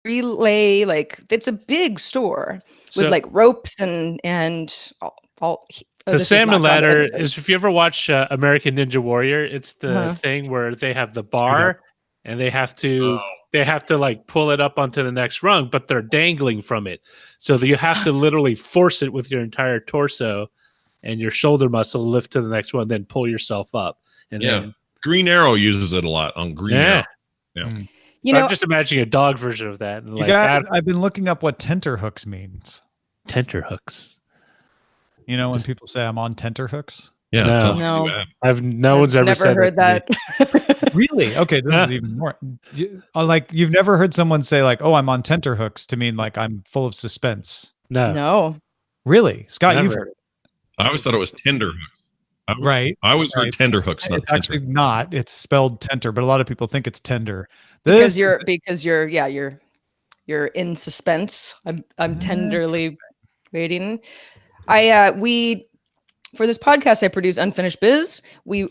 relay, like it's a big store with So like ropes and all the salmon ladder is, if you ever watch American Ninja Warrior, it's the thing where they have the bar and they have to like pull it up onto the next rung, but they're dangling from it. So you have to literally force it with your entire torso and your shoulder muscle, lift to the next one, then pull yourself up. And then Green Arrow uses it a lot on Green Arrow. Yeah. You know, I'm just imagining a dog version of that. And you guys, I've been looking up what tenterhooks means. Tenterhooks. You know, when people say I'm on tenterhooks? Yeah. No. No one's ever never said heard that. Really? Okay, this is even more. Like, you've never heard someone say like, "Oh, I'm on tenterhooks," to mean like I'm full of suspense. No. Really, Scott? Never. You've heard it. I always thought it was tenderhooks. Right. I always heard tenderhooks, not It's actually not. It's spelled tenter, but a lot of people think it's tender. Because you're in suspense. I'm tenderly waiting. We for this podcast I produce Unfinished Biz. We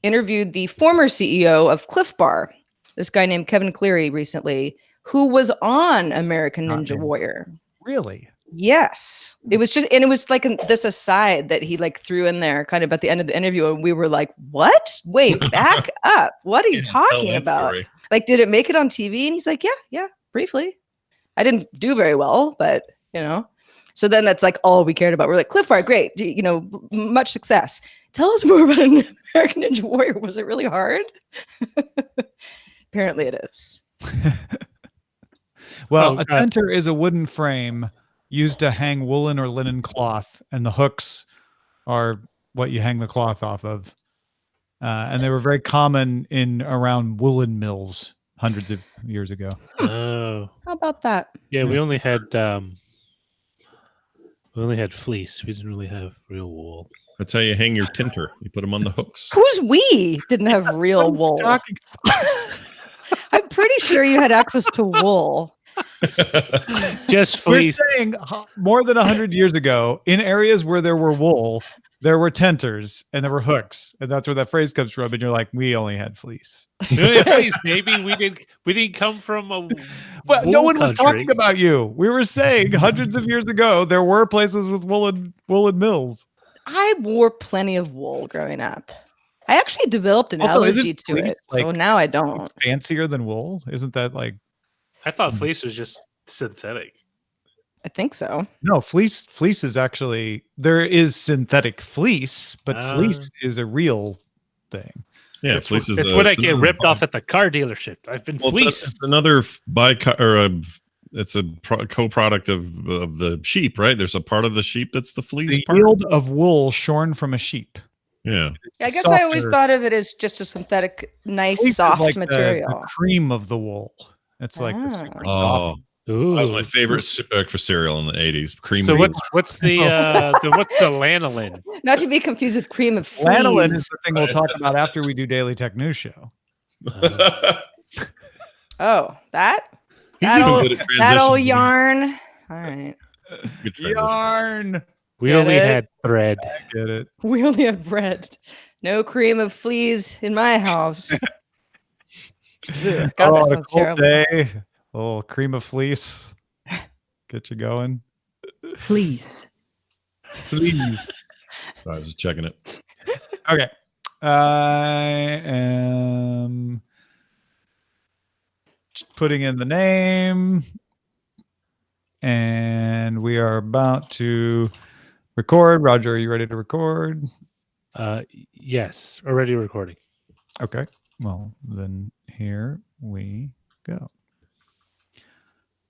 interviewed the former CEO of Cliff Bar, this guy named Kevin Cleary, recently, who was on American Ninja Warrior. Really? Yes. It was just, and it was like this aside that he like threw in there kind of at the end of the interview, and we were like, what? Wait, back up. What are you talking about? Story. Like, did it make it on TV? And he's like, yeah, briefly. I didn't do very well, but you know. So then that's like all we cared about. We're like, Cliff Bar, great, you know, much success. Tell us more about an American Ninja Warrior. Was it really hard? Apparently it is. Well, a tenter is a wooden frame used to hang woolen or linen cloth, and the hooks are what you hang the cloth off of. And they were very common in around woolen mills hundreds of years ago. Oh, how about that? Yeah, we only had fleece. We didn't really have real wool. That's how you hang your tinter. You put them on the hooks. Who's we? Didn't have real wool. I'm pretty sure you had access to wool. Just fleece. We're saying more than 100 years ago, in areas where there were wool, there were tenters and there were hooks, and that's where that phrase comes from. And you're like, we only had fleece. Fleece, maybe we didn't come from a. Well, no one was talking about you. We were saying hundreds of years ago there were places with woolen mills. I wore plenty of wool growing up. I actually developed an allergy to it, so now I don't. Fancier than wool? Isn't that like? I thought fleece was just synthetic. I think so. No, fleece is actually, there is synthetic fleece, but fleece is a real thing. Yeah, fleece is. It's what I get ripped off at the car delership. I've been fleeced. It's another it's a co-product of the sheep, right? There's a part of the sheep that's the fleece. The yield of wool shorn from a sheep. Yeah. I guess I always thought of it as just a synthetic, nice, fleece soft like material. The cream of the wool. It's like the super soft. Ooh. That was my favorite breakfast cereal in the 80s. Cream. So what's the lanolin? Not to be confused with cream of fleas. Lanolin is the thing we'll talk about after we do Daily Tech News Show. Oh, that old yarn. All right. Yarn. We only had thread. I get it. We only have bread. No cream of fleas in my house. God, that sounds terrible. Day. Oh, cream of fleece. Get you going. Please. Sorry, I was just checking it. Okay. I am putting in the name. And we are about to record. Roger, are you ready to record? Yes, already recording. Okay. Well, then here we go.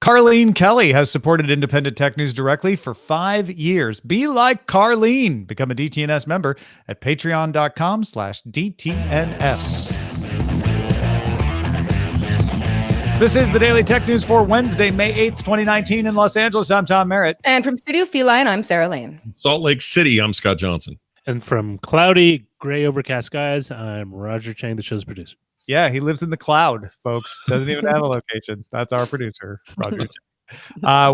Carlene Kelly has supported Independent Tech News directly for 5 years. Be like Carlene. Become a DTNS member at patreon.com/DTNS. This is the Daily Tech News for Wednesday, May 8th, 2019 in Los Angeles. I'm Tom Merritt. And from Studio Feline, I'm Sarah Lane. Salt Lake City, I'm Scott Johnson. And from cloudy, gray, overcast skies, I'm Roger Chang, the show's producer. Yeah, he lives in the cloud, folks. Doesn't even have a location. That's our producer, Roger.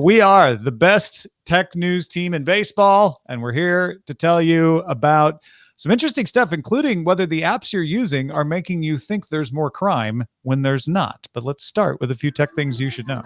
We are the best tech news team in baseball, and we're here to tell you about Some interesting stuff, including whether the apps you're using are making you think there's more crime when there's not. But let's start with a few tech things you should know.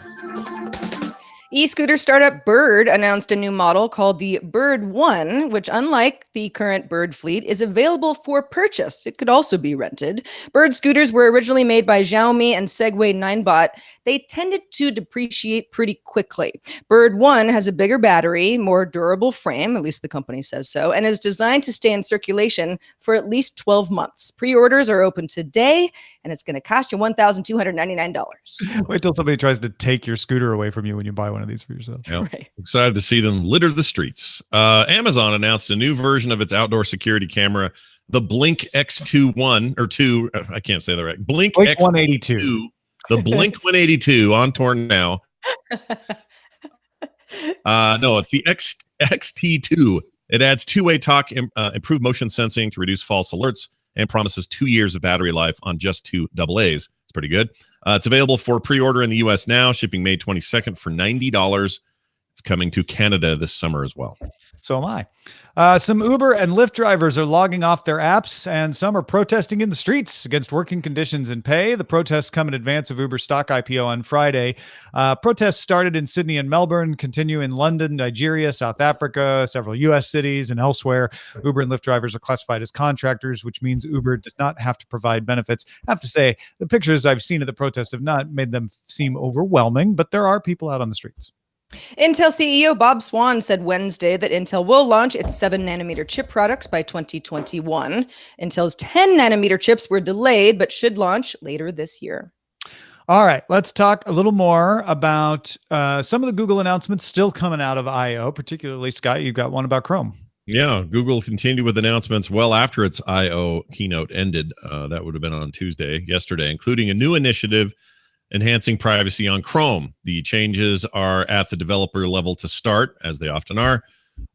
E-scooter startup Bird announced a new model called the Bird One, which, unlike the current Bird fleet, is available for purchase. It could also be rented. Bird scooters were originally made by Xiaomi and Segway Ninebot. They tended to depreciate pretty quickly. Bird One has a bigger battery, more durable frame, at least the company says so, and is designed to stay in circulation for at least 12 months. Pre-orders are open today, and it's going to cost you $1,299. Wait till somebody tries to take your scooter away from you when you buy one of these for yourself. Yep. Right. Excited to see them litter the streets. Amazon announced a new version of its outdoor security camera, the Blink X2 or 2. I can't say that right. Blink X182. The Blink 182 on tour now. No, it's the XT2. It adds two-way talk, improved motion sensing to reduce false alerts, and promises 2 years of battery life on just two AA's. It's pretty good. It's available for pre-order in the U.S. now, shipping May 22nd for $90. It's coming to Canada this summer as well. So am I. Some Uber and Lyft drivers are logging off their apps, and some are protesting in the streets against working conditions and pay. The protests come in advance of Uber's stock IPO on Friday. Protests started in Sydney and Melbourne, continue in London, Nigeria, South Africa, several U.S. cities, and elsewhere. Uber and Lyft drivers are classified as contractors, which means Uber does not have to provide benefits. I have to say, the pictures I've seen of the protests have not made them seem overwhelming, but there are people out on the streets. Intel CEO Bob Swan said Wednesday that Intel will launch its 7-nanometer chip products by 2021. Intel's 10-nanometer chips were delayed, but should launch later this year. All right, let's talk a little more about some of the Google announcements still coming out of I/O, particularly, Scott, you got one about Chrome. Yeah, Google continued with announcements well after its I/O keynote ended. That would have been on yesterday, including a new initiative enhancing privacy on Chrome. The changes are at the developer level to start, as they often are.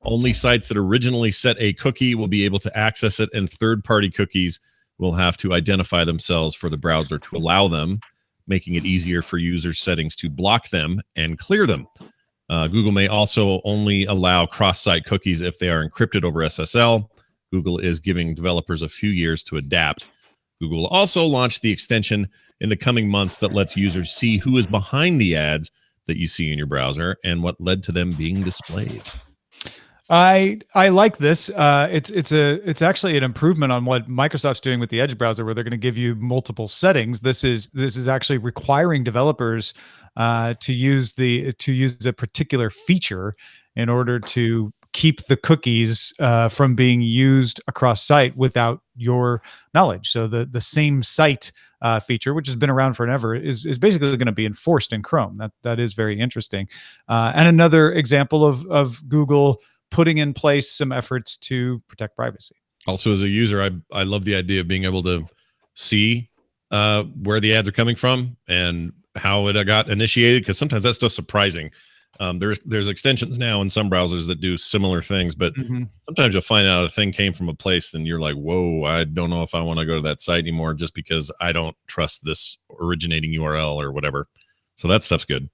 Only sites that originally set a cookie will be able to access it, and third-party cookies will have to identify themselves for the browser to allow them, making it easier for users' settings to block them and clear them. Google may also only allow cross-site cookies if they are encrypted over SSL. Google is giving developers a few years to adapt. Google will also launch the extension in the coming months that lets users see who is behind the ads that you see in your browser and what led to them being displayed. I like this. It's actually an improvement on what Microsoft's doing with the Edge browser, where they're going to give you multiple settings. This is actually requiring developers to use a particular feature in order to keep the cookies from being used across site without your knowledge. So the same site feature, which has been around forever, is basically going to be enforced in Chrome. That is very interesting. And another example of Google putting in place some efforts to protect privacy. Also, as a user, I love the idea of being able to see where the ads are coming from and how it got initiated, because sometimes that stuff's surprising. There's extensions now in some browsers that do similar things, but sometimes you'll find out a thing came from a place and you're like, whoa, I don't know if I want to go to that site anymore just because I don't trust this originating URL or whatever. So that stuff's good.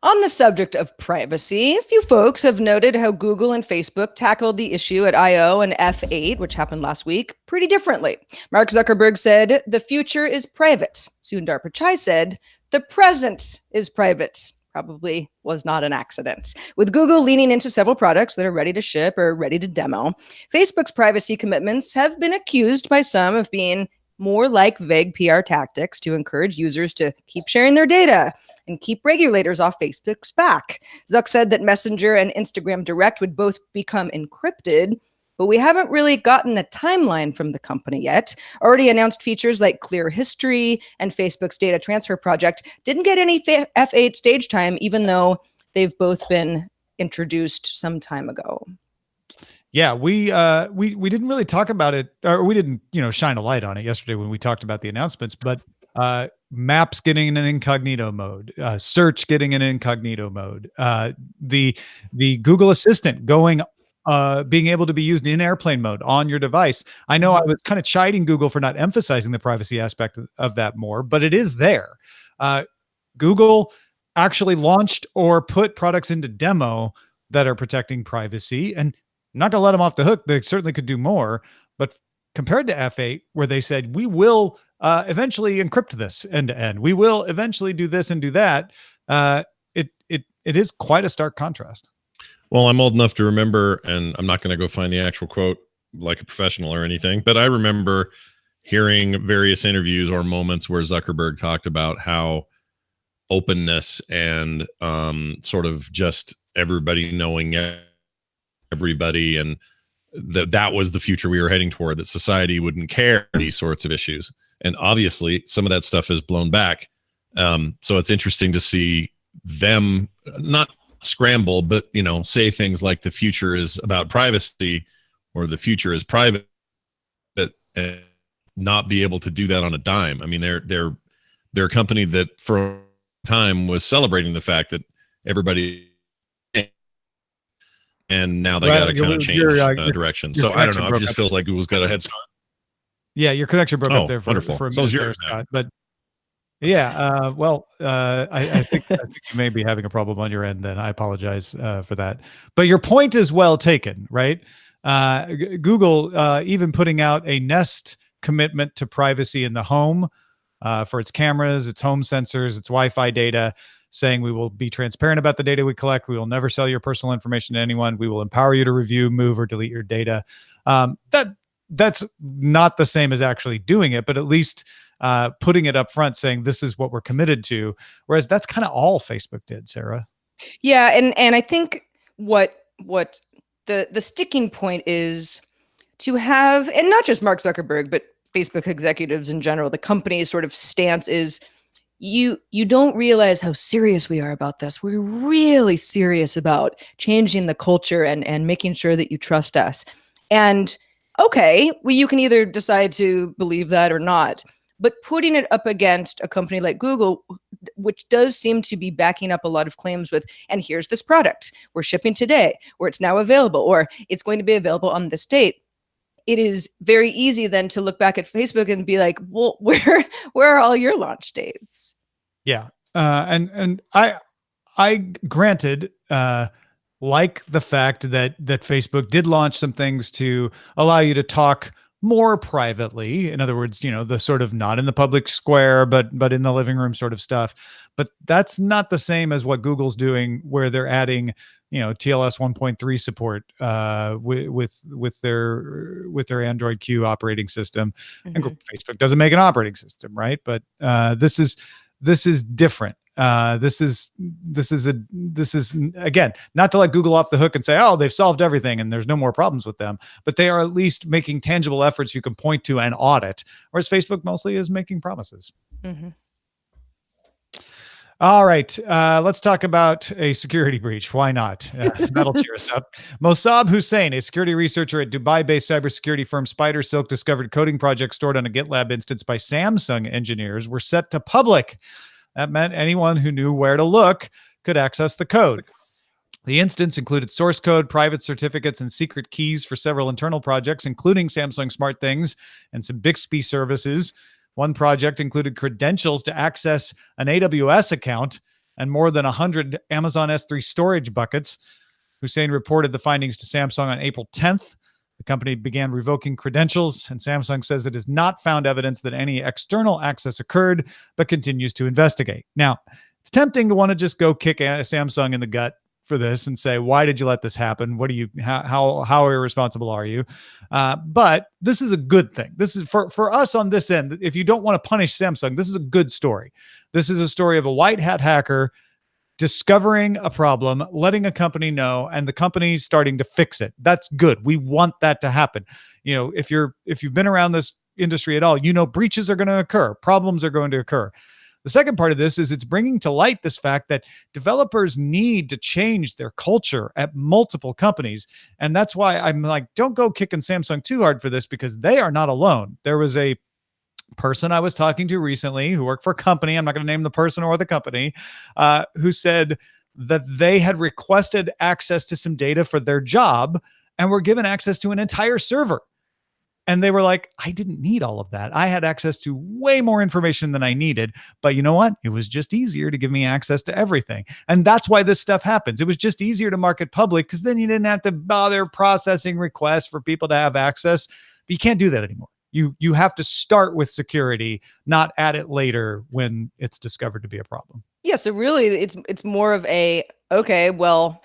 On the subject of privacy, a few folks have noted how Google and Facebook tackled the issue at I/O and F8, which happened last week, pretty differently. Mark Zuckerberg said, "The future is private." Sundar Pichai said, "The present is private." Probably was not an accident. With Google leaning into several products that are ready to ship or ready to demo, Facebook's privacy commitments have been accused by some of being more like vague PR tactics to encourage users to keep sharing their data and keep regulators off Facebook's back. Zuck said that Messenger and Instagram Direct would both become encrypted, but we haven't really gotten a timeline from the company yet. Already announced features like Clear History and Facebook's data transfer project didn't get any F8 stage time, even though they've both been introduced some time ago. Yeah, we didn't really talk about it, or we didn't, shine a light on it yesterday when we talked about the announcements, but Maps getting in an incognito mode, Search getting in incognito mode, the Google Assistant being able to be used in airplane mode on your device. I know I was kind of chiding Google for not emphasizing the privacy aspect of that more, but it is there. Google actually launched or put products into demo that are protecting privacy, and not going to let them off the hook. They certainly could do more, but compared to F8, where they said, we will eventually encrypt this end to end. We will eventually do this and do that. It is quite a stark contrast. Well, I'm old enough to remember, and I'm not going to go find the actual quote like a professional or anything, but I remember hearing various interviews or moments where Zuckerberg talked about how openness and sort of just everybody knowing everybody, and that was the future we were heading toward, that society wouldn't care these sorts of issues. And obviously some of that stuff has blown back. So it's interesting to see them not scramble, but, you know, say things like the future is about privacy or the future is private, but not be able to do that on a dime. I mean, they're a company that for a time was celebrating the fact that everybody, and now they got to kind of change direction. So I don't know. It just feels like Google's got a head start. Yeah, your connection broke up there for wonderful. a minute. So yours there, Scott, but yeah, I think you may be having a problem on your end. Then I apologize for that. But your point is well taken, right? Google even putting out a Nest commitment to privacy in the home for its cameras, its home sensors, its Wi-Fi data, saying we will be transparent about the data we collect. We will never sell your personal information to anyone. We will empower you to review, move, or delete your data. That's not the same as actually doing it, but at least putting it up front, saying this is what we're committed to. Whereas that's kind of all Facebook did, Sarah. Yeah, and I think what the sticking point is to have, and not just Mark Zuckerberg, but Facebook executives in general, the company's sort of stance is, you don't realize how serious we are about this. We're really serious about changing the culture and making sure that you trust us. And okay, well, you can either decide to believe that or not, but putting it up against a company like Google, which does seem to be backing up a lot of claims with, and here's this product we're shipping today, or it's now available, or it's going to be available on this date. It is very easy then to look back at Facebook and be like, well, where are all your launch dates? Yeah. And I granted, like the fact that Facebook did launch some things to allow you to talk more privately. In other words, you know, the sort of not in the public square, but in the living room sort of stuff. But that's not the same as what Google's doing, where they're adding, you know, TLS 1.3 support with their Android Q operating system. Mm-hmm. And Facebook doesn't make an operating system, right? But this is different. This is again, not to let Google off the hook and say, oh, they've solved everything and there's no more problems with them, but they are at least making tangible efforts you can point to and audit, whereas Facebook mostly is making promises. Mm-hmm. All right, let's talk about a security breach. Why not? That'll cheer us up. Mossab Hussain, a security researcher at Dubai-based cybersecurity firm Spider Silk, discovered coding projects stored on a GitLab instance by Samsung engineers were set to public. That meant anyone who knew where to look could access the code. The instance included source code, private certificates, and secret keys for several internal projects, including Samsung SmartThings and some Bixby services. One project included credentials to access an AWS account and more than 100 Amazon S3 storage buckets. Hussain reported the findings to Samsung on April 10th. The company began revoking credentials, and Samsung says it has not found evidence that any external access occurred, but continues to investigate. Now, it's tempting to want to just go kick Samsung in the gut for this and say, why did you let this happen? What do you, how irresponsible are you? But this is a good thing. This is for us on this end. If you don't want to punish Samsung, this is a good story. This is a story of a white hat hacker discovering a problem, letting a company know, and the company starting to fix it. That's good. We want that to happen. You know, if you've been around this industry at all, you know, breaches are going to occur. Problems are going to occur. The second part of this is it's bringing to light this fact that developers need to change their culture at multiple companies. And that's why I'm like, don't go kicking Samsung too hard for this, because they are not alone. There was a person I was talking to recently who worked for a company, I'm not going to name the person or the company, who said that they had requested access to some data for their job and were given access to an entire server. And they were like, I didn't need all of that. I had access to way more information than I needed. But you know what? It was just easier to give me access to everything. And that's why this stuff happens. It was just easier to market public because then you didn't have to bother processing requests for people to have access. But you can't do that anymore. You have to start with security, not add it later when it's discovered to be a problem. Yeah, so really it's more of a, okay, well,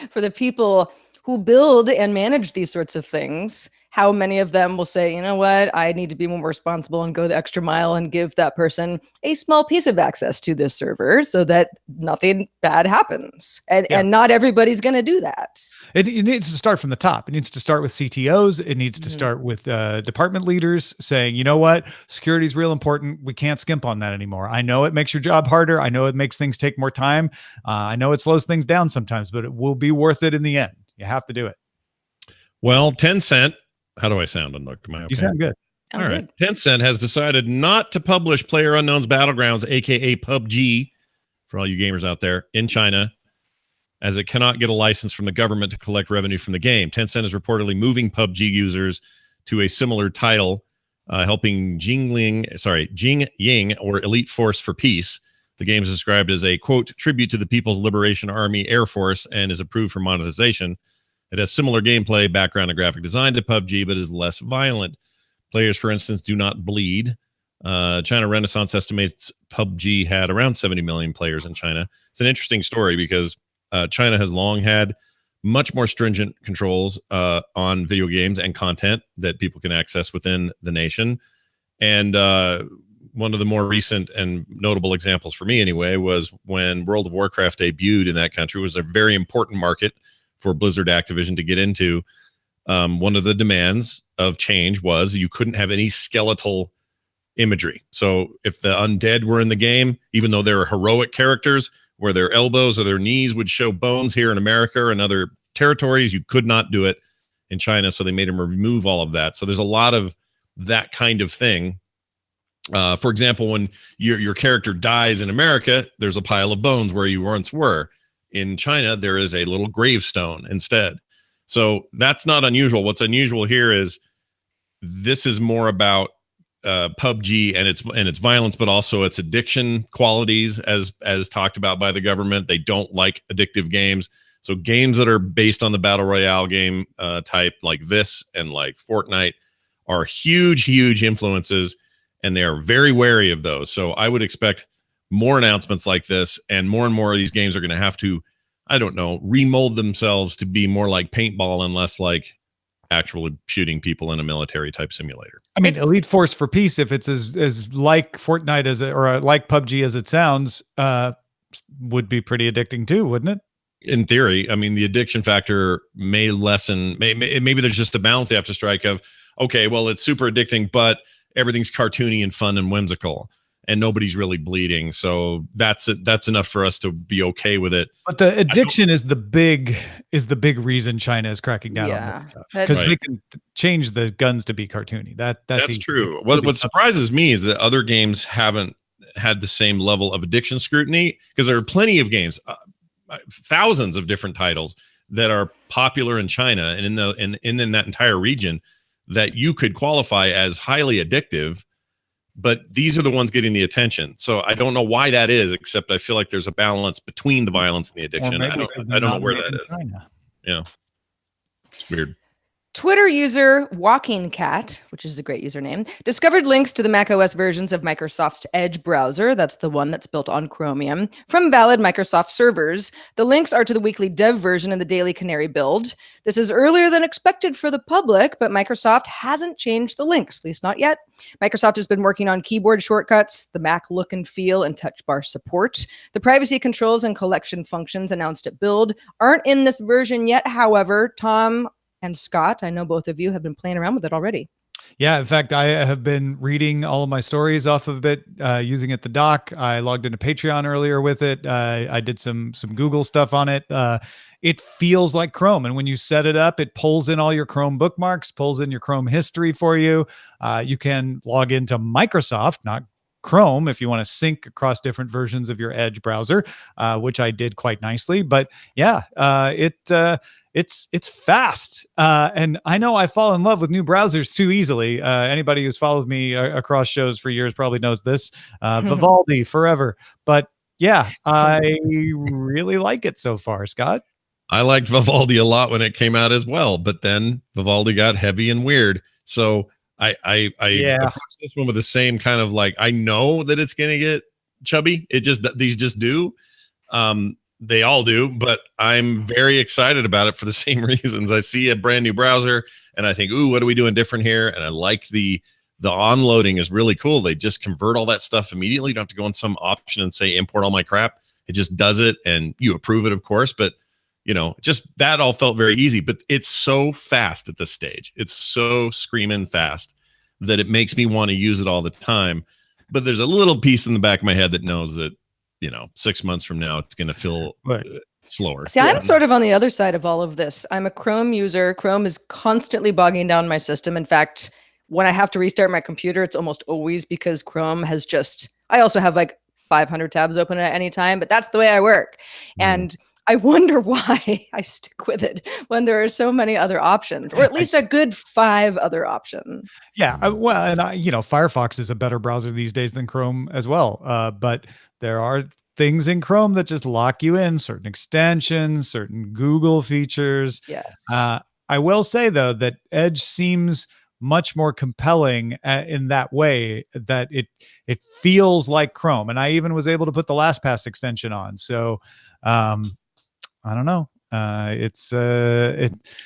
for the people who build and manage these sorts of things, how many of them will say, you know what, I need to be more responsible and go the extra mile and give that person a small piece of access to this server so that nothing bad happens. And not everybody's going to do that. It needs to start from the top. It needs to start with CTOs. It needs to start with department leaders saying, you know what, security is real important. We can't skimp on that anymore. I know it makes your job harder. I know it makes things take more time. I know it slows things down sometimes, but it will be worth it in the end. You have to do it. Well, Tencent, how do I sound? And look, am I okay? You sound good. All right. Tencent has decided not to publish PlayerUnknown's Battlegrounds, aka PUBG, for all you gamers out there, in China, as it cannot get a license from the government to collect revenue from the game. Tencent is reportedly moving PUBG users to a similar title, helping Jingying or Elite Force for Peace. The game is described as a, quote, tribute to the People's Liberation Army Air Force and is approved for monetization. It has similar gameplay, background, and graphic design to PUBG, but is less violent. Players, for instance, do not bleed. China Renaissance estimates PUBG had around 70 million players in China. It's an interesting story because China has long had much more stringent controls on video games and content that people can access within the nation. And one of the more recent and notable examples for me anyway was when World of Warcraft debuted in that country. It was a very important market for Blizzard Activision to get into. One of the demands of change was you couldn't have any skeletal imagery. So if the undead were in the game, even though they were heroic characters where their elbows or their knees would show bones here in America and other territories, you could not do it in China. So they made them remove all of that. So there's a lot of that kind of thing. For example, when your character dies in America, there's a pile of bones where you once were. In China, there is a little gravestone instead. So that's not unusual. What's unusual here is this is more about PUBG and its violence, but also its addiction qualities, as talked about by the government. They don't like addictive games. So games that are based on the battle royale game type, like this and like Fortnite, are huge, huge influences, and they are very wary of those. So I would expect more announcements like this, and more of these games are going to have to, I don't know, remold themselves to be more like paintball and less like actually shooting people in a military type simulator. I mean, Elite Force for Peace, if it's as like Fortnite or like PUBG as it sounds, would be pretty addicting too, wouldn't it? In theory. I mean, the addiction factor may lessen. Maybe there's just a balance they have to strike of, okay, well, it's super addicting, but everything's cartoony and fun and whimsical, and nobody's really bleeding. So that's enough for us to be okay with it. But the addiction is the big reason China is cracking down on this stuff, because they can change the guns to be cartoony. That's true. What surprises me is that other games haven't had the same level of addiction scrutiny, because there are plenty of games, thousands of different titles that are popular in China and in that entire region that you could qualify as highly addictive. But these are the ones getting the attention. So I don't know why that is, except I feel like there's a balance between the violence and the addiction. I don't know where that is. China. Yeah. It's weird. Twitter user Walking Cat, which is a great username, discovered links to the macOS versions of Microsoft's Edge browser, that's the one that's built on Chromium, from valid Microsoft servers. The links are to the weekly dev version and the daily Canary build. This is earlier than expected for the public, but Microsoft hasn't changed the links, at least not yet. Microsoft has been working on keyboard shortcuts, the Mac look and feel, and touch bar support. The privacy controls and collection functions announced at build aren't in this version yet. However, Tom and Scott, I know both of you have been playing around with it already. Yeah, in fact, I have been reading all of my stories off of it, using it the dock. I logged into Patreon earlier with it. I did some Google stuff on it. It feels like Chrome. And when you set it up, it pulls in all your Chrome bookmarks, pulls in your Chrome history for you. You can log into Microsoft, not Chrome, if you want to sync across different versions of your Edge browser, which I did quite nicely. But yeah, it's fast. And I know I fall in love with new browsers too easily. Anybody who's followed me across shows for years probably knows this. Vivaldi forever. But yeah, I really like it so far, Scott. I liked Vivaldi a lot when it came out as well, but then Vivaldi got heavy and weird. So I approach this one with the same kind of like, I know that it's gonna get chubby. These just do. They all do, but I'm very excited about it for the same reasons. I see a brand new browser and I think, ooh, what are we doing different here? And I like the onloading is really cool. They just convert all that stuff immediately. You don't have to go in some option and say import all my crap. It just does it, and you approve it, of course, but just that all felt very easy. But it's so fast at this stage. It's so screaming fast that it makes me want to use it all the time. But there's a little piece in the back of my head that knows that 6 months from now, it's going to feel slower. See, I'm sort of on the other side of all of this. I'm a Chrome user. Chrome is constantly bogging down my system. In fact, when I have to restart my computer, it's almost always because Chrome has I also have like 500 tabs open at any time, but that's the way I work. And I wonder why I stick with it when there are so many other options, or at least a good 5 other options. Yeah, well, and Firefox is a better browser these days than Chrome as well. But there are things in Chrome that just lock you in, certain extensions, certain Google features. Yes. I will say though that Edge seems much more compelling in that way, that it feels like Chrome, and I even was able to put the LastPass extension on. So. I don't know.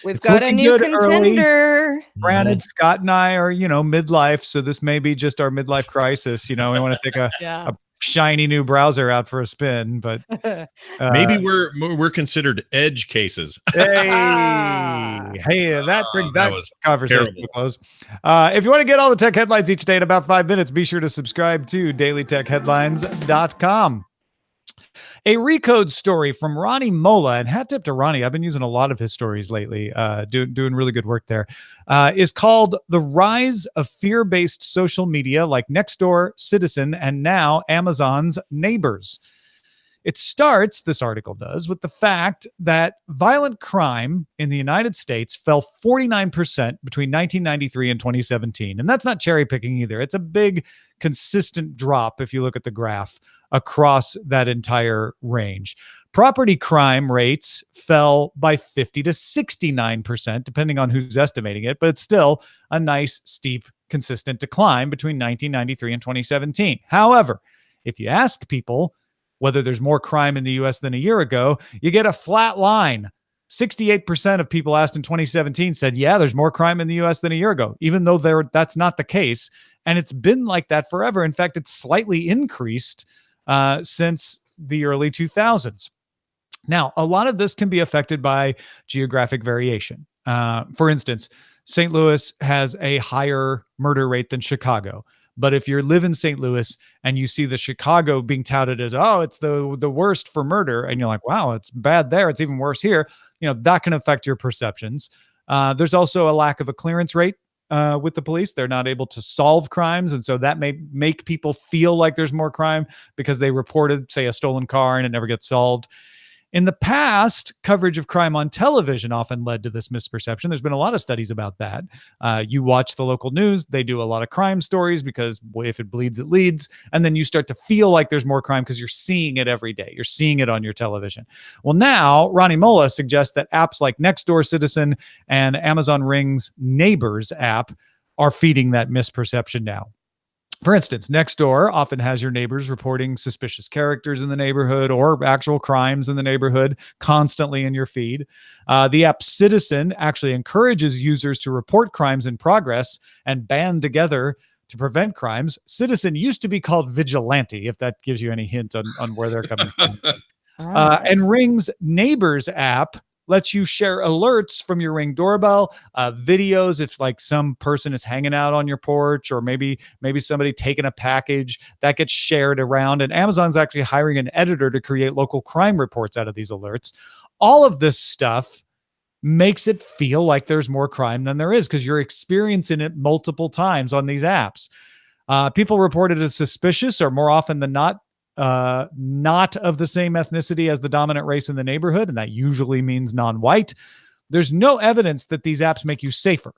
We've got a new contender. Early. Granted, Scott and I are, midlife, so this may be just our midlife crisis. We want to take a shiny new browser out for a spin, but maybe we're considered edge cases. Hey, that brings that conversation to a close. If you want to get all the tech headlines each day in about 5 minutes, be sure to subscribe to dailytechheadlines.com. A Recode story from Ronnie Mola, and hat tip to Ronnie. I've been using a lot of his stories lately, doing really good work there, is called The Rise of Fear-Based Social Media like Nextdoor, Citizen, and now Amazon's Neighbors. It starts, this article does, with the fact that violent crime in the United States fell 49% between 1993 and 2017. And that's not cherry picking either. It's a big, consistent drop if you look at the graph across that entire range. Property crime rates fell by 50 to 69%, depending on who's estimating it, but it's still a nice, steep, consistent decline between 1993 and 2017. However, if you ask people whether there's more crime in the US than a year ago, you get a flat line. 68% of people asked in 2017 said, yeah, there's more crime in the US than a year ago, even though that's not the case. And it's been like that forever. In fact, it's slightly increased since the early 2000s. Now, a lot of this can be affected by geographic variation. For instance, St. Louis has a higher murder rate than Chicago. But if you live in St. Louis and you see the Chicago being touted as, oh, it's the worst for murder, and you're like, wow, it's bad there, it's even worse here, that can affect your perceptions. There's also a lack of a clearance rate with the police. They're not able to solve crimes, and so that may make people feel like there's more crime because they reported, say, a stolen car and it never gets solved. In the past, coverage of crime on television often led to this misperception. There's been a lot of studies about that. You watch the local news, they do a lot of crime stories because, boy, if it bleeds, it leads. And then you start to feel like there's more crime because you're seeing it every day. You're seeing it on your television. Well, now, Ronnie Mola suggests that apps like Nextdoor, Citizen, and Amazon Ring's Neighbors app are feeding that misperception now. For instance, Nextdoor often has your neighbors reporting suspicious characters in the neighborhood or actual crimes in the neighborhood constantly in your feed. The app Citizen actually encourages users to report crimes in progress and band together to prevent crimes. Citizen used to be called Vigilante, if that gives you any hint on where they're coming from. And Ring's Neighbors app lets you share alerts from your Ring doorbell, videos if like some person is hanging out on your porch, or maybe somebody taking a package that gets shared around. And Amazon's actually hiring an editor to create local crime reports out of these alerts. All of this stuff makes it feel like there's more crime than there is because you're experiencing it multiple times on these apps. People reported as suspicious or more often than not of the same ethnicity as the dominant race in the neighborhood, and that usually means non-white. there's no evidence that these apps make you safer,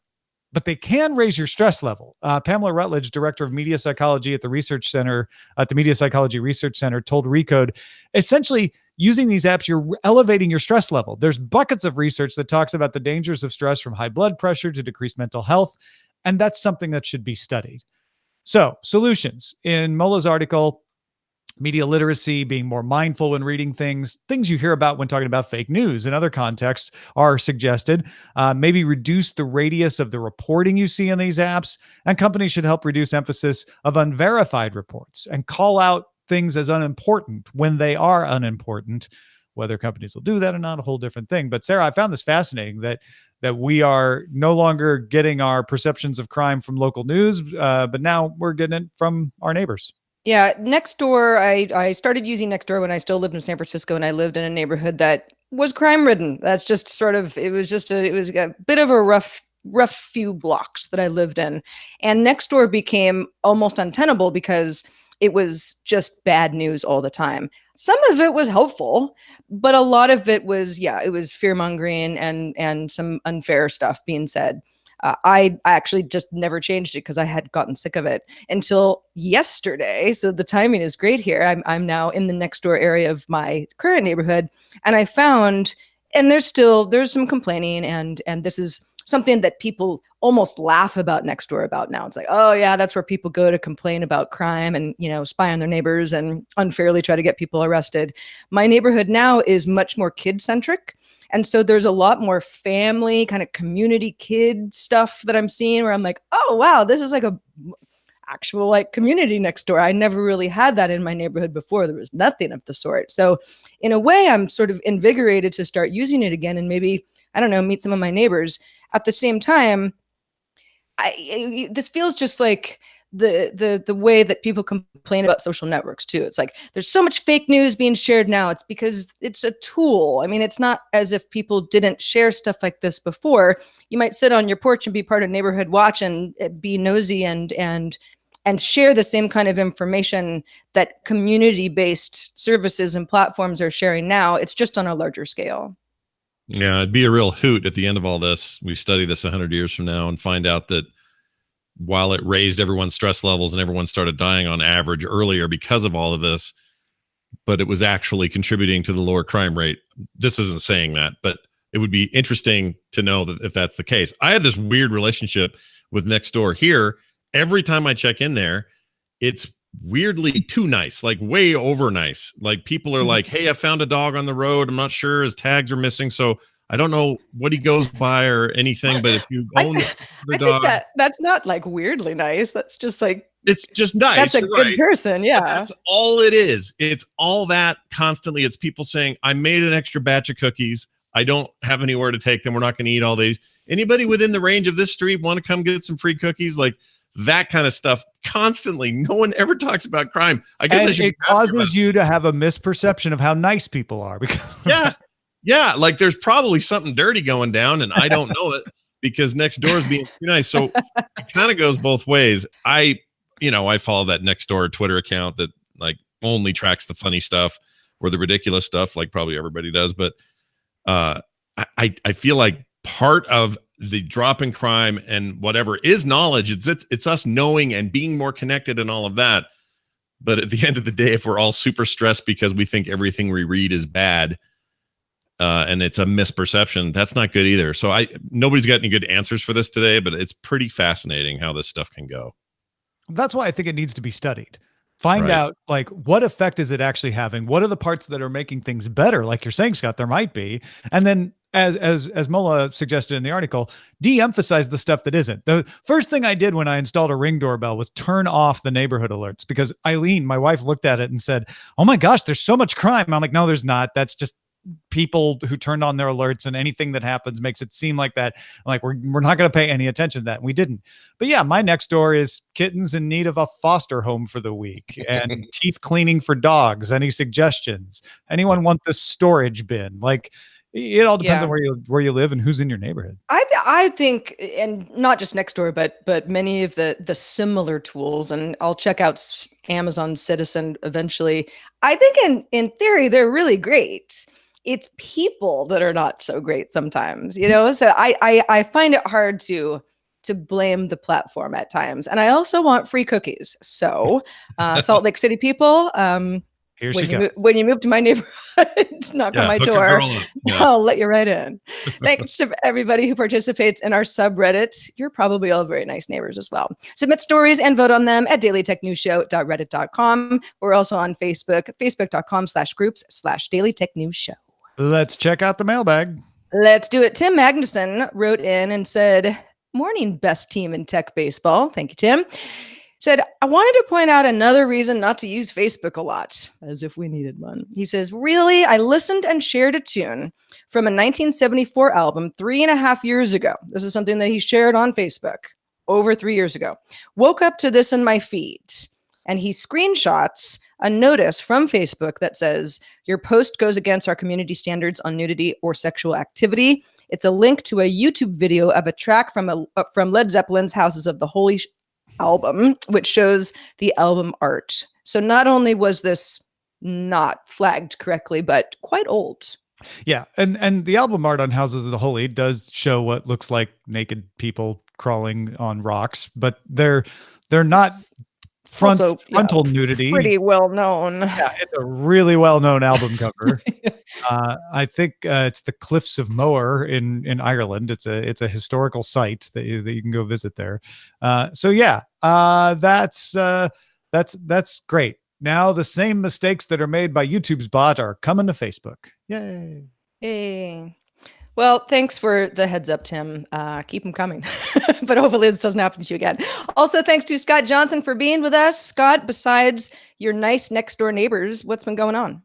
but they can raise your stress level. Pamela Rutledge, director of media psychology at the Research Center, at the Media Psychology Research Center, told Recode, essentially, using these apps, you're elevating your stress level. There's buckets of research that talks about the dangers of stress, from high blood pressure to decreased mental health, and that's something that should be studied. So, solutions. In Mola's article, media literacy, being more mindful when reading things you hear about when talking about fake news in other contexts are suggested. Maybe reduce the radius of the reporting you see in these apps, and companies should help reduce emphasis of unverified reports and call out things as unimportant when they are unimportant. Whether companies will do that or not, a whole different thing. But Sarah, I found this fascinating that we are no longer getting our perceptions of crime from local news, but now we're getting it from our neighbors. Yeah, Nextdoor, I started using Nextdoor when I still lived in San Francisco, and I lived in a neighborhood that was crime-ridden. That's just sort of, it was a bit of a rough few blocks that I lived in. And Nextdoor became almost untenable because it was just bad news all the time. Some of it was helpful, but a lot of it was, it was fear-mongering and some unfair stuff being said. I actually just never changed it because I had gotten sick of it until yesterday. So the timing is great here. I'm now in the Nextdoor area of my current neighborhood, and I found, and there's some complaining, and this is something that people almost laugh about Nextdoor about now. It's like, oh yeah, that's where people go to complain about crime and, spy on their neighbors and unfairly try to get people arrested. My neighborhood now is much more kid-centric. And so there's a lot more family kind of community kid stuff that I'm seeing where I'm like, oh, wow, this is like a actual like community next door. I never really had that in my neighborhood before. There was nothing of the sort. So in a way, I'm sort of invigorated to start using it again and maybe, I don't know, meet some of my neighbors. At the same time, this feels just like the way that people complain about social networks too. It's like there's so much fake news being shared now. It's because it's a tool. I mean, it's not as if people didn't share stuff like this before. You might sit on your porch and be part of neighborhood watch and be nosy and share the same kind of information that community-based services and platforms are sharing now. It's just on a larger scale. Yeah, it'd be a real hoot at the end of all this. We study this 100 years from now and find out that while it raised everyone's stress levels and everyone started dying on average earlier because of all of this, but it was actually contributing to the lower crime rate. This isn't saying that, but it would be interesting to know that if that's the case. I have this weird relationship with Nextdoor here. Every time I check in there, it's weirdly too nice, like way over nice. Like people are like, hey, I found a dog on the road. I'm not sure his tags are missing. So I don't know what he goes by or anything, but if you own the dog, think that's not like weirdly nice. That's just like, it's just nice. That's a good person. Yeah. But that's all it is. It's all that constantly. It's people saying, I made an extra batch of cookies. I don't have anywhere to take them. We're not going to eat all these. Anybody within the range of this street want to come get some free cookies? Like that kind of stuff constantly. No one ever talks about crime. I guess it causes you to have a misperception of how nice people are. Because Yeah, like there's probably something dirty going down and I don't know it because Nextdoor is being too nice. So it kind of goes both ways. I follow that Nextdoor Twitter account that like only tracks the funny stuff or the ridiculous stuff, like probably everybody does. But I feel like part of the drop in crime and whatever is knowledge. It's us knowing and being more connected and all of that. But at the end of the day, if we're all super stressed because we think everything we read is bad, and it's a misperception, that's not good either. So nobody's got any good answers for this today, but it's pretty fascinating how this stuff can go. That's why I think it needs to be studied. Find out like what effect is it actually having? What are the parts that are making things better? Like you're saying, Scott, there might be. And then as Mola suggested in the article, de-emphasize the stuff that isn't. The first thing I did when I installed a Ring doorbell was turn off the neighborhood alerts because Eileen, my wife, looked at it and said, oh my gosh, there's so much crime. I'm like, no, there's not. That's just people who turned on their alerts, and anything that happens makes it seem like that. Like we're not going to pay any attention to that. And we didn't. But yeah, my Nextdoor is kittens in need of a foster home for the week and teeth cleaning for dogs. Any suggestions? Anyone want the storage bin? Like it all depends on where you live and who's in your neighborhood. I think, and not just Nextdoor, but many of the similar tools, and I'll check out Amazon Citizen eventually. I think in theory, they're really great. it's people that are not so great sometimes, you know? So I find it hard to blame the platform at times. And I also want free cookies. So Salt Lake City people, when you move to my neighborhood, knock on my door, I'll let you right in. Thanks to everybody who participates in our subreddit. You're probably all very nice neighbors as well. Submit stories and vote on them at dailytechnewsshow.reddit.com. We're also on Facebook, facebook.com/groups/dailytechnewsshow. Let's check out the mailbag. Let's do it. Tim Magnuson wrote in and said, "Morning, best team in tech baseball." Thank you, Tim. Said, "I wanted to point out another reason not to use Facebook a lot," as if we needed one. He says, "Really, I listened and shared a tune from a 1974 album 3.5 years ago." This is something that he shared on Facebook over 3 years ago. "Woke up to this in my feed." And he screenshots a notice from Facebook that says, "Your post goes against our community standards on nudity or sexual activity." It's a link to a YouTube video of a track from Led Zeppelin's Houses of the Holy album, which shows the album art. So not only was this not flagged correctly, but quite old. Yeah, and the album art on Houses of the Holy does show what looks like naked people crawling on rocks, but they're not frontal nudity. Pretty well known. Yeah, it's a really well known album cover. I think it's the Cliffs of Moher in Ireland. It's a historical site that you can go visit there. So yeah, that's great. Now the same mistakes that are made by YouTube's bot are coming to Facebook. Yay! Hey. Well, thanks for the heads up, Tim. Keep them coming. But hopefully this doesn't happen to you again. Also, thanks to Scott Johnson for being with us. Scott, besides your nice next door neighbors, what's been going on?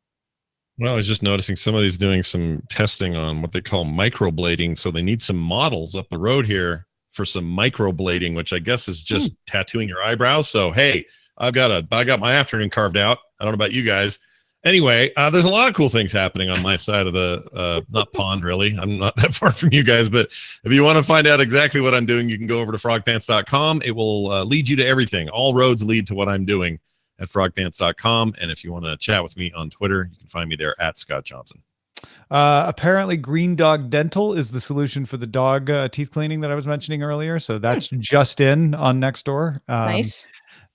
Well, I was just noticing somebody's doing some testing on what they call microblading. So they need some models up the road here for some microblading, which I guess is just tattooing your eyebrows. So, hey, I got my afternoon carved out. I don't know about you guys. Anyway, there's a lot of cool things happening on my side of the not pond, really. I'm not that far from you guys, but if you want to find out exactly what I'm doing, you can go over to frogpants.com. It will lead you to everything. All roads lead to what I'm doing at frogpants.com. And if you want to chat with me on Twitter, you can find me there at Scott Johnson. Apparently Green Dog Dental is the solution for the dog teeth cleaning that I was mentioning earlier. So that's just in on Nextdoor. Nice.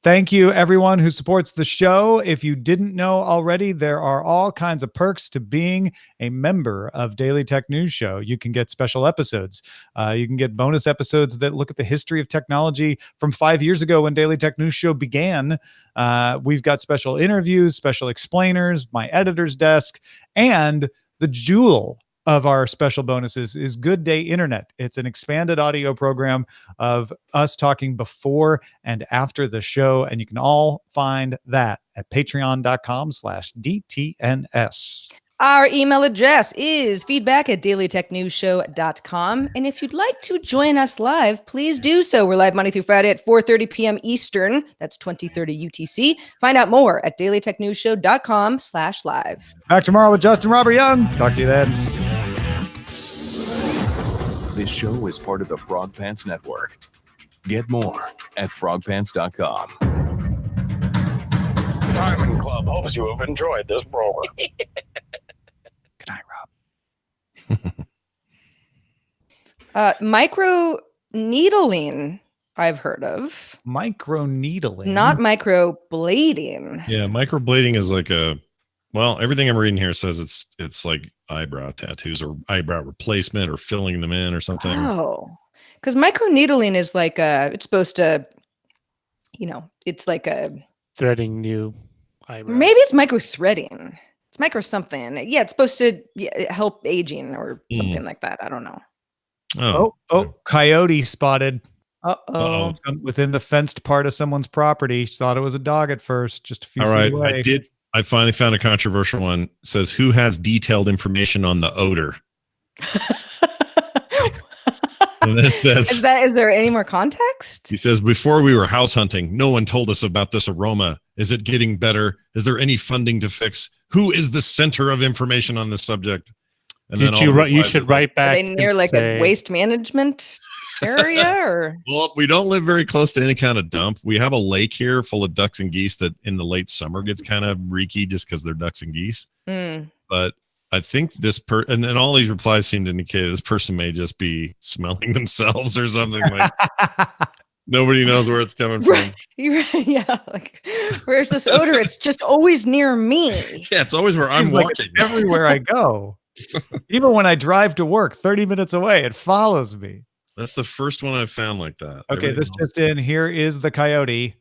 Thank you, everyone who supports the show. If you didn't know already, there are all kinds of perks to being a member of Daily Tech News Show. You can get special episodes. You can get bonus episodes that look at the history of technology from 5 years ago when Daily Tech News Show began. We've got special interviews, special explainers, my editor's desk, and the jewel of our special bonuses is Good Day Internet. It's an expanded audio program of us talking before and after the show. And you can all find that at patreon.com/DTNS. Our email address is feedback@dailytechnewsshow.com. And if you'd like to join us live, please do so. We're live Monday through Friday at 4:30 p.m. Eastern. That's 2030 UTC. Find out more at dailytechnewsshow.com/live. Back tomorrow with Justin Robert Young. Talk to you then. This show is part of the Frog Pants Network. Get more at frogpants.com. Diamond Club hopes you have enjoyed this program. Good night, Rob. Micro needling, I've heard of. Micro needling, not microblading. Yeah, microblading is like everything I'm reading here says it's like eyebrow tattoos or eyebrow replacement or filling them in or something. Oh, because microneedling is like it's supposed to, it's like a threading new eyebrows. Maybe it's micro threading. It's micro something. Yeah, it's supposed to help aging or something like that. I don't know. Oh, coyote spotted. Uh-oh. Within the fenced part of someone's property. Thought it was a dog at first, just a few feet away. I finally found a controversial one. It says, who has detailed information on the odor? And this says, is there any more context? He says, before we were house hunting, no one told us about this aroma. Is it getting better? Is there any funding to fix? Who is the center of information on this subject? And you should write back. Are they near like a waste management area or? Well, we don't live very close to any kind of dump. We have a lake here full of ducks and geese that in the late summer gets kind of reeky just because they're ducks and geese. But I think and then all these replies seem to indicate this person may just be smelling themselves or something. Like nobody knows where it's coming from. Yeah, like where's this odor? It's just always near me. Yeah, it's always where I'm walking. Like everywhere I go. Even when I drive to work 30 minutes away, it follows me. That's the first one I've found like that. Okay, this just in. Here is the coyote.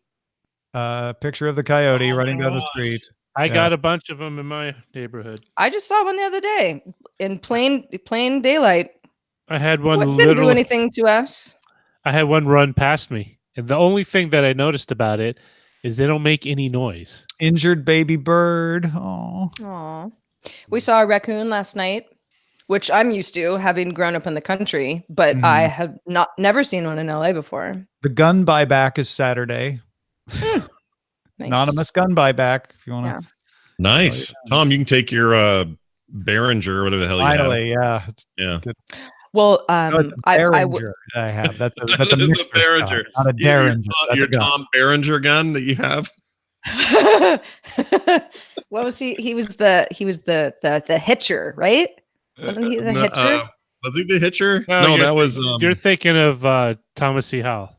Picture of the coyote running down the street. I got a bunch of them in my neighborhood. I just saw one the other day in plain daylight. I had one. Didn't do anything to us. I had one run past me, and the only thing that I noticed about it is they don't make any noise. Injured baby bird. Oh. We saw a raccoon last night, which I'm used to having grown up in the country, but I have never seen one in LA before. The gun buyback is Saturday. Nice. Anonymous gun buyback if you want to. Yeah. Nice. Tom, you can take your Behringer or whatever the hell you Finally, have. Yeah. Good. Well, I have. That's a the Behringer. Not a Derringer. Your Tom Behringer gun that you have. What was he? He was the hitcher, right? Wasn't he the hitcher? Was he the hitcher? No, that was. You're thinking of Thomas C. Howell.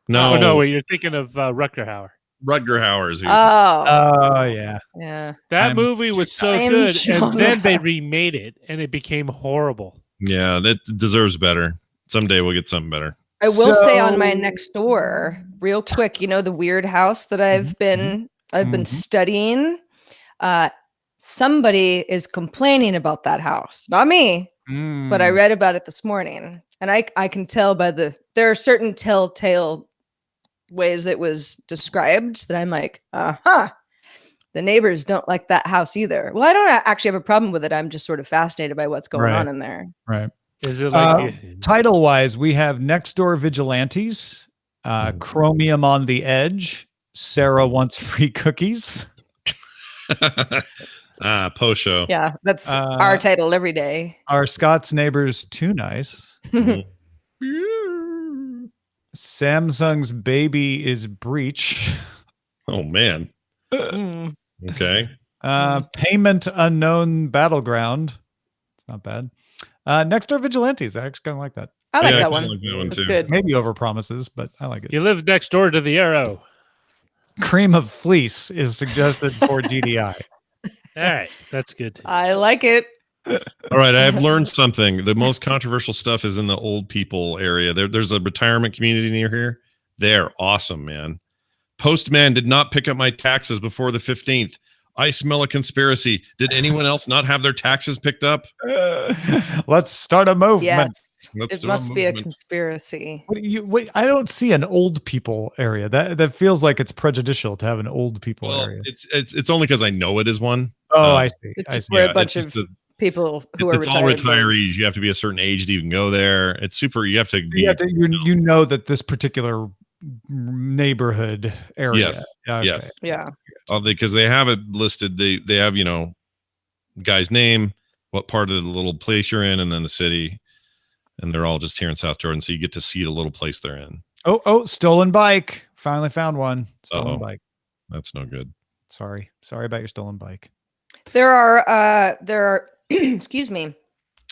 No, wait. You're thinking of Rutger Hauer. Rutger Hauer. Oh, yeah. Yeah. That movie was so good, and then they remade it, and it became horrible. Yeah, that deserves better. Someday we'll get something better. I will say on my Nextdoor, real quick, the weird house that I've been studying. Somebody is complaining about that house, not me, but I read about it this morning, and I can tell by there are certain telltale ways it was described that I'm like, the neighbors don't like that house either. Well, I don't actually have a problem with it. I'm just sort of fascinated by what's going on in there. Right. Is it like title wise? We have Nextdoor Vigilantes, Chromium on the Edge, Sarah wants free cookies. Post show. Yeah, that's our title every day. Are Scott's neighbors too nice? Samsung's baby is breach. Oh man. Okay. Payment unknown battleground. It's not bad. Nextdoor Vigilantes. I actually kind of like that. I like that one. Like that one too. Good. Maybe over promises, but I like it. You live next door to the Arrow. Cream of fleece is suggested for GDI. All right, that's good too. I like it. All right, I have learned something. The most controversial stuff is in the old people area. There's a retirement community near here. They're awesome, man. Postman did not pick up my taxes before the 15th. I smell a conspiracy. Did anyone else not have their taxes picked up? Let's start a movement. Yes, it must be a conspiracy. Wait, I don't see an old people area. That feels like it's prejudicial to have an old people area. It's only because I know it is one. Oh, I see. It's where a bunch of people who are all retirees. You have to be a certain age to even go there. It's super. You have to be. You know that this particular neighborhood area. Yes. Okay. Yes. Yeah. Because they have it listed. They have guy's name, what part of the little place you're in, and then the city, and they're all just here in South Jordan. So you get to see the little place they're in. Oh, stolen bike. Finally found one. Stolen bike. That's no good. Sorry about your stolen bike. There are excuse me,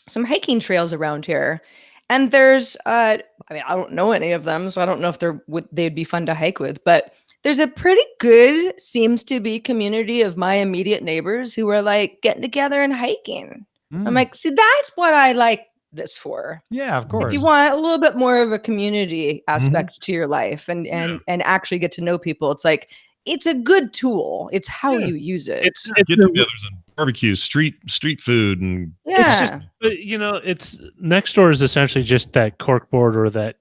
some hiking trails around here, and there's I don't know any of them, so I don't know if they'd be fun to hike with, but there's a pretty good, seems to be, community of my immediate neighbors who are like getting together and hiking. I'm like, see, that's what I like this for. Yeah, of course. If you want a little bit more of a community aspect to your life and actually get to know people, it's like, it's a good tool. It's how you use it. It's get-togethers and barbecues, street food, and it's Nextdoor is essentially just that corkboard, or that,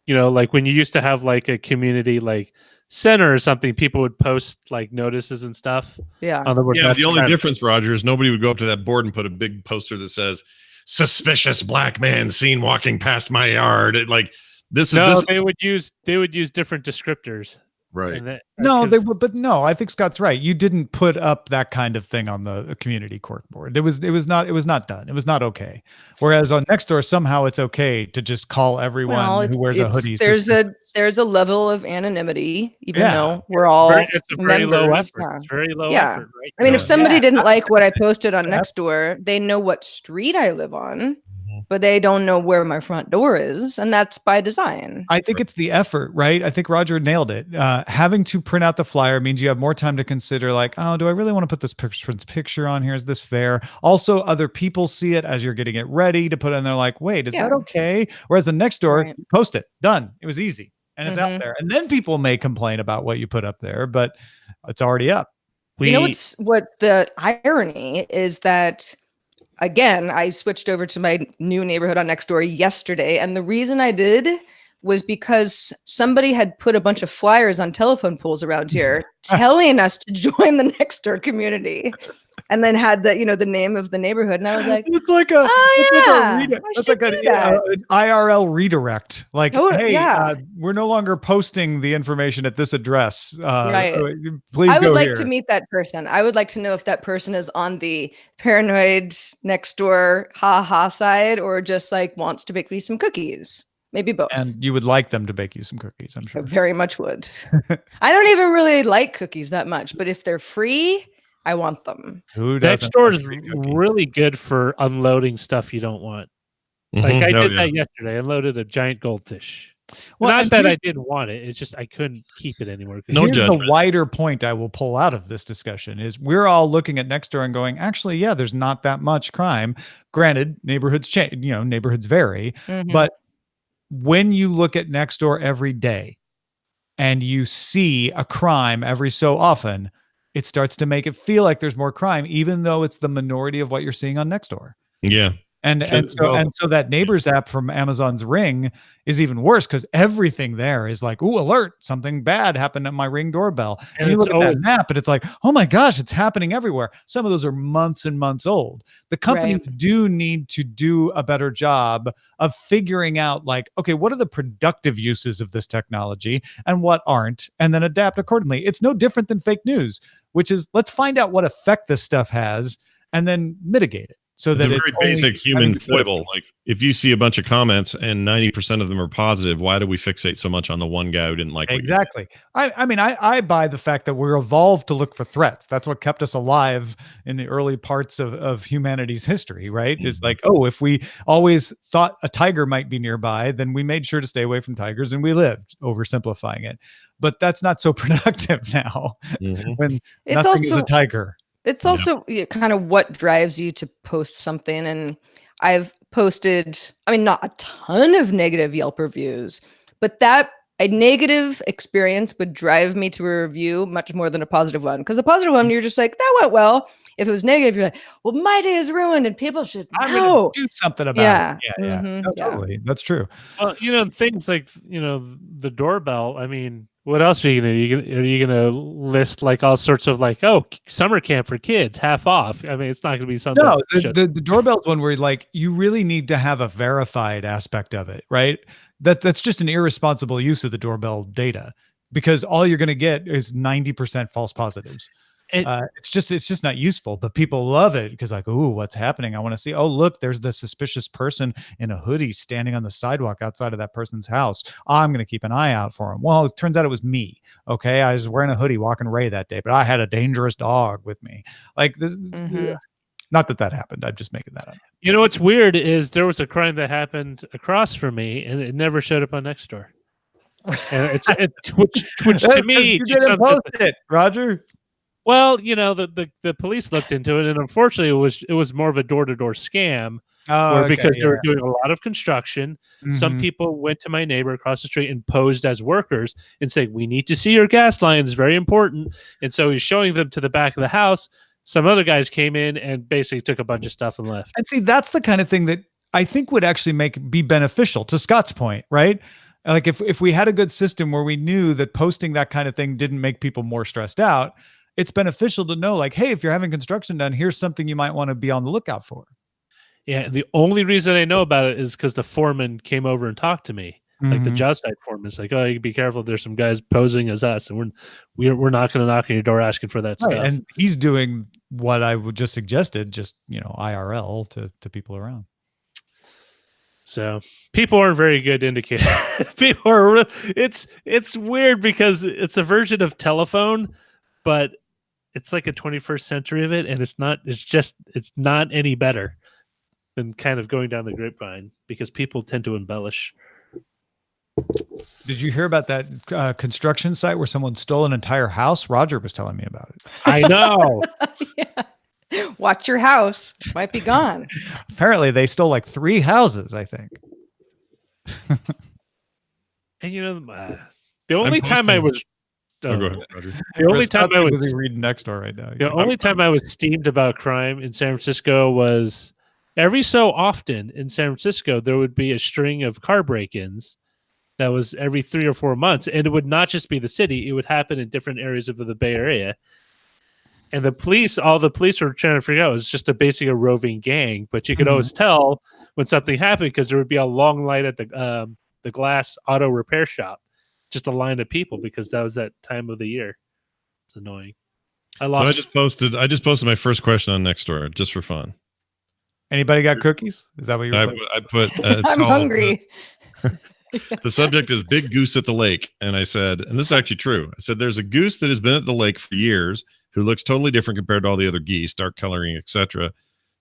like when you used to have like a community like center or something, people would post like notices and stuff. Yeah. The only difference, Roger, is nobody would go up to that board and put a big poster that says "suspicious black man seen walking past my yard." They would use different descriptors. Right. No, but no, I think Scott's right. You didn't put up that kind of thing on the community cork board. It was not done. It was not okay. Whereas on Nextdoor, somehow it's okay to just call everyone who wears a hoodie. There's a level of anonymity, even though we're all it's a very low members. effort. It's very low effort, right? I mean, if somebody didn't like what I posted on Nextdoor, they know what street I live on, but they don't know where my front door is, and that's by design. I think it's the effort, right? I think Roger nailed it. Having to print out the flyer means you have more time to consider, like, oh, do I really want to put this person's picture on here? Is this fair? Also, other people see it as you're getting it ready to put in. They're like, wait, is that okay? Whereas the Nextdoor, post it, done. It was easy, and it's out there. And then people may complain about what you put up there, but it's already up. You know what the irony is that, again, I switched over to my new neighborhood on Nextdoor yesterday, and the reason I did was because somebody had put a bunch of flyers on telephone poles around here telling us to join the Nextdoor community, and then had the name of the neighborhood, and I was like, it's like an IRL redirect. Like, hey, we're no longer posting the information at this address. Please I would go like here. to meet that person. I would like to know if that person is on the paranoid Nextdoor ha side, or just like wants to bake me some cookies. Maybe both. And you would like them to bake you some cookies, I'm sure. I very much would. I don't even really like cookies that much, but if they're free, I want them. Nextdoor is really good for unloading stuff you don't want. Like I did that yesterday. I unloaded a giant goldfish. Well, not that I didn't want it. It's just I couldn't keep it anymore. Here's the wider point I will pull out of this discussion is we're all looking at Nextdoor and going, actually, yeah, there's not that much crime. Granted, neighborhoods change, neighborhoods vary, but when you look at Nextdoor every day and you see a crime every so often, it starts to make it feel like there's more crime, even though it's the minority of what you're seeing on Nextdoor. Yeah. And so that Neighbors app from Amazon's Ring is even worse because everything there is like, ooh, alert, something bad happened at my Ring doorbell. And you look at that map and it's like, oh my gosh, it's happening everywhere. Some of those are months and months old. The companies do need to do a better job of figuring out like, okay, what are the productive uses of this technology and what aren't, and then adapt accordingly. It's no different than fake news, which is let's find out what effect this stuff has and then mitigate it. So it's that a very basic human foible. Like if you see a bunch of comments and 90% of them are positive, why do we fixate so much on the one guy who didn't like exactly? I buy the fact that we're evolved to look for threats. That's what kept us alive in the early parts of humanity's history, right? It's like, oh, if we always thought a tiger might be nearby, then we made sure to stay away from tigers and we lived, oversimplifying it. But that's not so productive now when it's nothing is a tiger. It's also kind of what drives you to post something. And I've posted, not a ton of negative Yelp reviews, but a negative experience would drive me to a review much more than a positive one. Because the positive one, you're just like, that went well. If it was negative, you're like, well, my day is ruined and people should know. I'm going to do something about it. Yeah. No, totally. That's true. Well, things like, the doorbell. What else are you going to do? Are you going to list like all sorts of like, oh, summer camp for kids, half off? It's not going to be something. No, the doorbell's one where like you really need to have a verified aspect of it, right? That's just an irresponsible use of the doorbell data because all you're going to get is 90% false positives. It's just not useful, but people love it because like, ooh, what's happening? I want to see. Oh, look, there's the suspicious person in a hoodie standing on the sidewalk outside of that person's house. I'm going to keep an eye out for him. Well, it turns out it was me. Okay, I was wearing a hoodie walking Ray that day, but I had a dangerous dog with me. Like this. Not that happened. I'm just making that up. What's weird is there was a crime that happened across from me, and it never showed up on Nextdoor. And which to me, you didn't post it, Roger. Well, the police looked into it, and unfortunately, it was more of a door-to-door scam. Because they were doing a lot of construction. Some people went to my neighbor across the street and posed as workers and said, "We need to see your gas lines, very important." And so he's showing them to the back of the house. Some other guys came in and basically took a bunch of stuff and left. And see, that's the kind of thing that I think would actually be beneficial to Scott's point, right? Like if we had a good system where we knew that posting that kind of thing didn't make people more stressed out, it's beneficial to know like, hey, if you're having construction done, here's something you might want to be on the lookout for. Yeah. The only reason I know about it is because the foreman came over and talked to me. Like the job site foreman is like, oh, you be careful. There's some guys posing as us, and we're not going to knock on your door asking for that stuff. And he's doing what I would just suggested, just IRL to people around. So people aren't very good indicators. People are. It's weird because it's a version of telephone, but it's like a 21st century of it, and it's not. It's not any better than kind of going down the grapevine because people tend to embellish. Did you hear about that construction site where someone stole an entire house? Roger was telling me about it. I know. Yeah. Watch your house. Might be gone. Apparently, they stole like 3 houses, I think. And the only time I was go ahead, Roger. the only time I was reading Nextdoor right now. The only time I was steamed about crime in San Francisco was every so often in San Francisco there would be a string of car break-ins. That was every 3 or 4 months, and it would not just be the city; it would happen in different areas of the Bay Area. And all the police were trying to figure out it was just basically a roving gang, but you could always tell when something happened because there would be a long line at the glass auto repair shop, just a line of people because that was that time of the year. It's annoying. So I just posted my first question on Nextdoor just for fun. Anybody got cookies? Is that what you? I put. I'm hungry. The subject is Big Goose at the Lake. And I said, and this is actually true. I said, there's a goose that has been at the lake for years who looks totally different compared to all the other geese, dark coloring, etc.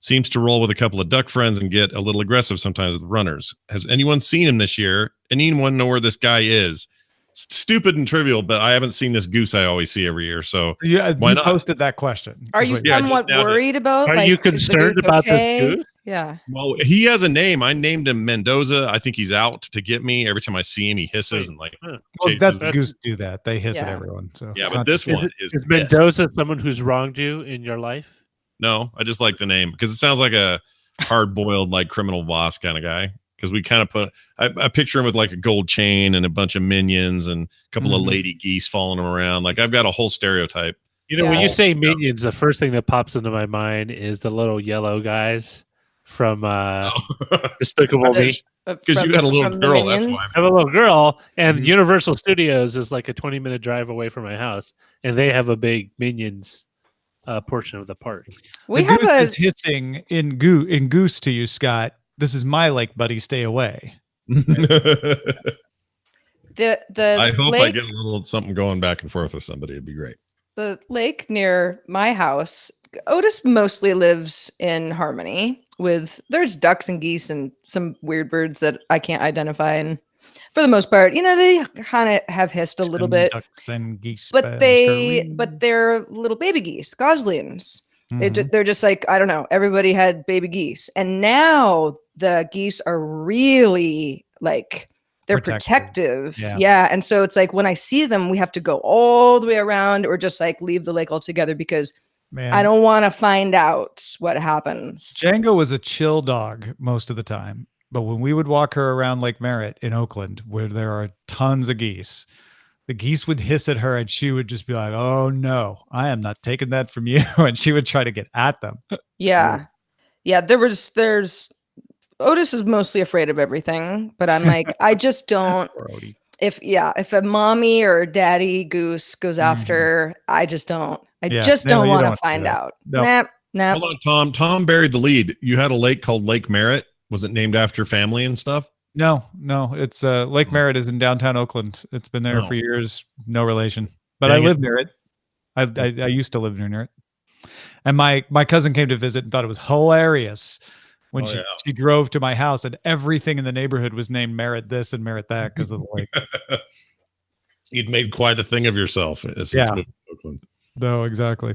Seems to roll with a couple of duck friends and get a little aggressive sometimes with runners. Has anyone seen him this year? Anyone know where this guy is? It's stupid and trivial, but I haven't seen this goose I always see every year. So why not? Posted that question. Are you somewhat worried about? Are you concerned about this goose? Yeah. Well, he has a name. I named him Mendoza. I think he's out to get me. Every time I see him, he hisses and like. Well, that's goose do that. They hiss at everyone. So yeah, but this one is Mendoza someone who's wronged you in your life? No, I just like the name because it sounds like a hard-boiled like criminal boss kind of guy. Because we kind of I picture him with like a gold chain and a bunch of minions and a couple of lady geese following him around. Like I've got a whole stereotype. When you say minions, the first thing that pops into my mind is the little yellow guys from Despicable Me. Because you got a little girl. That's why. I have a little girl, and Universal Studios is like a 20-minute drive away from my house, and they have a big Minions portion of the park. We have a hissing in goose to you, Scott. This is my lake, buddy. Stay away. The I hope lake, I get a little something going back and forth with somebody. It'd be great. The lake near my house, Otis mostly lives in harmony with. There's ducks and geese and some weird birds that I can't identify. And for the most part, they kind of have hissed a little bit. Ducks and geese, but they're little baby geese, goslings. They're just like, I don't know, everybody had baby geese. And now the geese are really like, they're protective. Yeah. And so it's like when I see them, we have to go all the way around or just like leave the lake altogether because I don't want to find out what happens. Django was a chill dog most of the time. But when we would walk her around Lake Merritt in Oakland, where there are tons of geese, the geese would hiss at her and she would just be like, oh no, I am not taking that from you. And she would try to get at them. Yeah. Yeah. There's Otis is mostly afraid of everything, but I'm like, I just don't, if a mommy or daddy goose goes after, I just don't want to find out. Nah. Hold on, Tom buried the lead. You had a lake called Lake Merritt. Was it named after family and stuff? No, it's Lake Merritt is in downtown Oakland. It's been there for years. No relation, but I live near it. I used to live near it. And my cousin came to visit and thought it was hilarious when she drove to my house and everything in the neighborhood was named Merritt this and Merritt that because of the lake. You'd made quite a thing of yourself since moving to Oakland. No, exactly.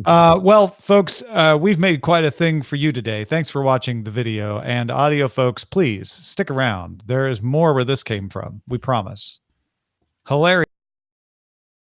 Well, folks, we've made quite a thing for you today. Thanks for watching the video. And audio folks, please stick around. There is more where this came from. We promise. Hilarious.